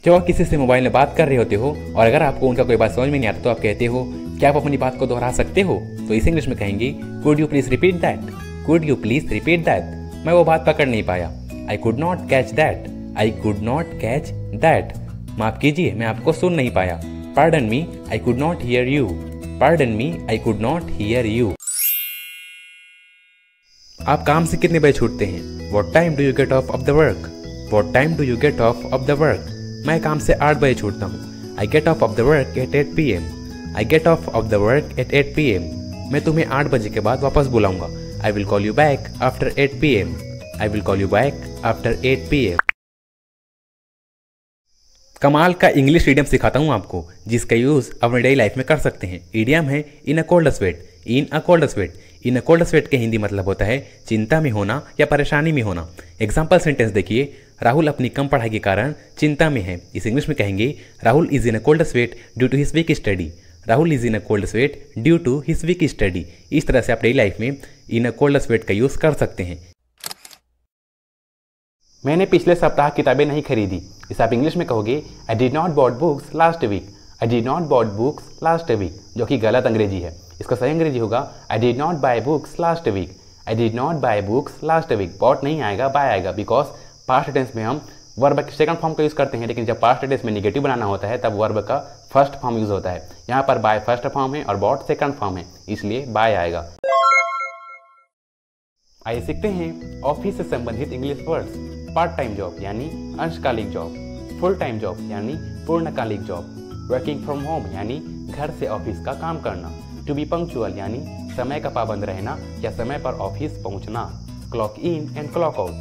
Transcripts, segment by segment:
जब आप किसी से मोबाइल में बात कर रहे होते हो और अगर आपको उनका कोई बात समझ में नहीं आता तो आप कहते हो क्या आप अपनी बात को दोहरा सकते हो, तो इस इंग्लिश में कहेंगे could you please repeat that, could you please repeat that. मैं वो बात पकड़ नहीं पाया, I could not catch that, I could not catch that. माफ कीजिए मैं आपको सुन नहीं पाया, pardon me I could not here you, pardon me I could not here you. आप काम से कितने बजे छूटते हैं? What time do you get off the work, what time do you get off the work. मैं काम से 8 बजे छूटता हूँ, I get off the work at 8 PM, I get off the work at 8 PM। मैं तुम्हें 8 बजे के बाद वापस बुलाऊंगा, I will call you back after 8 PM, I will call you back after 8 PM। कमाल का इंग्लिश इडियम सिखाता हूँ आपको जिसका यूज अपने डेली लाइफ में कर सकते हैं। इडियम है in a cold sweat, in a cold sweat. In a cold sweat के हिंदी मतलब होता है चिंता में होना या परेशानी में होना। एग्जाम्पल सेंटेंस देखिए, राहुल अपनी कम पढ़ाई के कारण चिंता में है। इस इंग्लिश में कहेंगे Rahul is in a cold sweat due to his weak study, Rahul is in a cold sweat due to his weak study. इस तरह से आप डेली लाइफ में इन अ कोल्ड स्वेट का यूज कर सकते हैं। मैंने पिछले सप्ताह किताबें नहीं खरीदी, इसे आप इंग्लिश में कहोगे I did not bought books last week, I did not bought books last week, जो कि गलत अंग्रेजी है। इसका सही अंग्रेजी होगा I did not buy books last week, I did not buy books last week. Bought नहीं आएगा, बाय आएगा, बिकॉज पास्ट टेंस में हम वर्ब के सेकंड फॉर्म का यूज करते हैं, लेकिन जब पास्ट टेंस में निगेटिव बनाना होता है तब वर्ब का फर्स्ट फॉर्म यूज होता है। यहाँ पर बाय फर्स्ट फॉर्म है और बॉट सेकंड फॉर्म है, इसलिए बाय आएगा। आइए सीखते हैं ऑफिस से संबंधित English words. Part time job यानी अंशकालिक जॉब, फुल टाइम जॉब यानी पूर्णकालिक जॉब, वर्किंग फ्रॉम होम यानी घर से ऑफिस का काम करना, टू बी पंक्चुअल यानी समय का पाबंद रहना या समय पर ऑफिस पहुंचना, clock in and clock out,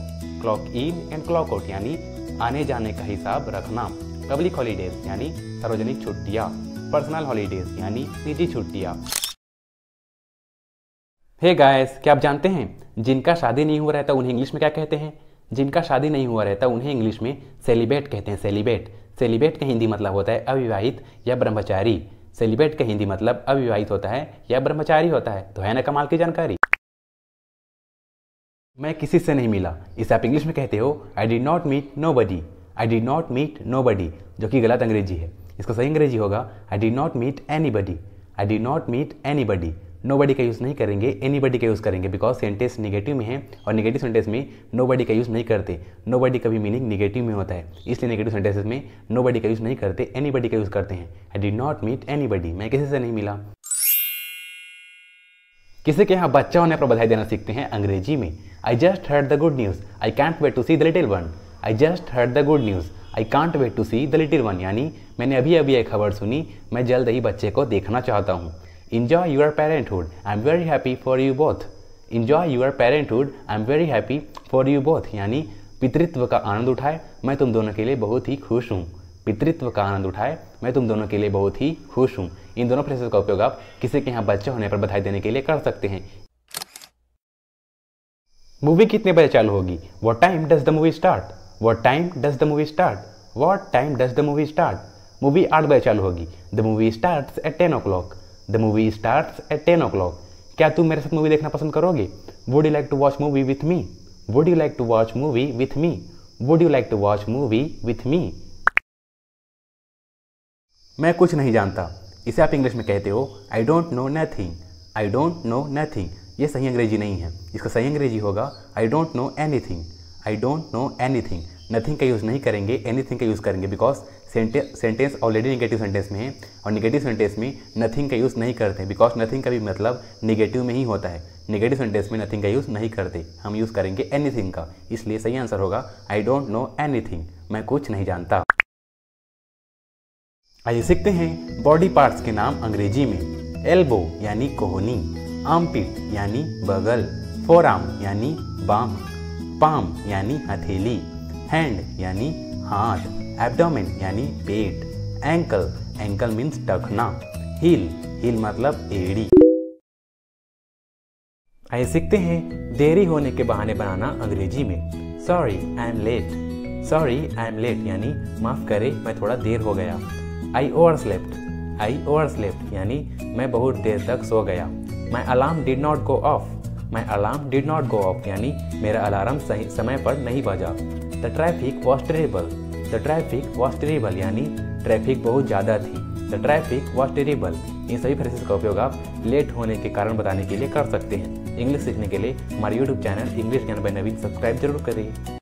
clock in and clock out यानी आने जाने का हिसाब रखना, पब्लिक हॉलीडेज यानी सार्वजनिक छुट्टियां, पर्सनल हॉलीडेज यानी निजी छुट्टियां। हे गाइस, क्या आप जानते हैं जिनका शादी नहीं हुआ रहता उन्हें इंग्लिश में क्या कहते हैं? जिनका शादी नहीं हुआ रहता उन्हें इंग्लिश में सेलिब्रेट कहते हैं, सेलिब्रेट। सेलिब्रेट का हिंदी मतलब होता है अविवाहित या ब्रह्मचारी। सेलिब्रेट का हिंदी मतलब अविवाहित होता है या ब्रह्मचारी होता है। तो है ना कमाल की जानकारी। मैं किसी से नहीं मिला, इसे आप इंग्लिश में कहते हो I did not meet nobody, I did not meet nobody, जो कि गलत अंग्रेजी है। इसका सही अंग्रेजी होगा I did not meet anybody, I did not meet anybody. Nobody का यूज़ नहीं करेंगे, एनीबडी का यूज़ करेंगे, बिकॉज सेंटेंस निगेटिव में है और निगेटिव सेंटेंस में नोबडी का यूज़ नहीं करते। नोबडी का भी मीनिंग निगेटिव में होता है, इसलिए नेगेटिव सेंटेंसेस में नोबडी का यूज़ नहीं करते, एनीबडी का यूज़ करते हैं। I did not meet anybody, मैं किसी से नहीं मिला। किसी के यहाँ बच्चा होने पर बधाई देना सीखते हैं अंग्रेजी में। I just heard the good news, I can't wait to see the little one, I just heard the good news, I can't wait to see the little one यानी मैंने अभी अभी एक खबर सुनी, मैं जल्द ही बच्चे को देखना चाहता हूँ। Enjoy your parenthood. I'm very happy for you both. Enjoy your parenthood. I'm very happy for you both. यानी पितृत्व का आनंद उठाए, मैं तुम दोनों के लिए बहुत ही खुश हूँ। पितृत्व का आनंद उठाए, मैं तुम दोनों के लिए बहुत ही खुश हूँ। इन दोनों फ्रेजेस का उपयोग आप किसी के यहाँ बच्चे होने पर बधाई देने के लिए कर सकते हैं। मूवी कितने बजे चालू होगी? What time does the movie start? What time does the movie start? What time does the movie start? Movie 8 बजे चालू होगी। The movie starts at 10 o'clock. The movie starts at 10 o'clock. क्या तुम मेरे साथ मूवी देखना पसंद करोगे? Would you like to watch movie with me? Would you like to watch movie with me? Would you like to watch movie with me? मैं कुछ नहीं जानता, इसे आप इंग्लिश में कहते हो I don't know nothing. I don't know nothing. ये सही अंग्रेजी नहीं है, इसका सही अंग्रेजी होगा I don't know anything. I don't know anything. Nothing का यूज़ नहीं करेंगे, एनीथिंग का यूज़ करेंगे, because sentence already negative sentence में है और नेगेटिव सेंटेंस में नथिंग का यूज़ नहीं करते, बिकॉज नथिंग का भी मतलब नेगेटिव में ही होता है। नेगेटिव सेंटेंस में नथिंग का यूज़ नहीं करते, हम यूज़ करेंगे एनीथिंग का, इसलिए सही आंसर होगा आई डोंट नो एनीथिंग, मैं कुछ नहीं जानता। आइए सीखते हैं बॉडी पार्ट्स के नाम अंग्रेजी में। एल्बो यानी कोहनी, आर्मपिट यानी बगल, फोरआर्म यानी बांह, पाम यानी हथेली, हैंड यानी हाथ, एब्डोमेन यानी पेट, एंकल, एंकल मीन्स टखना, हील, हील मतलब एड़ी। आइए सीखते हैं देरी होने के बहाने बनाना अंग्रेजी में। Sorry I am late, sorry I am late यानी माफ करे मैं थोड़ा देर हो गया। आई ओवरस्लेप्ट, आई ओवरस्लेप्ट यानी मैं बहुत देर तक सो गया। My alarm did not go off, my alarm did not go off यानी मेरा अलार्म सही समय पर नहीं बजा। The traffic was terrible, the traffic was terrible यानी ट्रैफिक बहुत ज़्यादा थी। The traffic was terrible. इन सभी फ्रेजेस का उपयोग आप लेट होने के कारण बताने के लिए कर सकते हैं। इंग्लिश सीखने के लिए हमारे यूट्यूब चैनल इंग्लिश ज्ञान बाय नवीन सब्सक्राइब जरूर करें।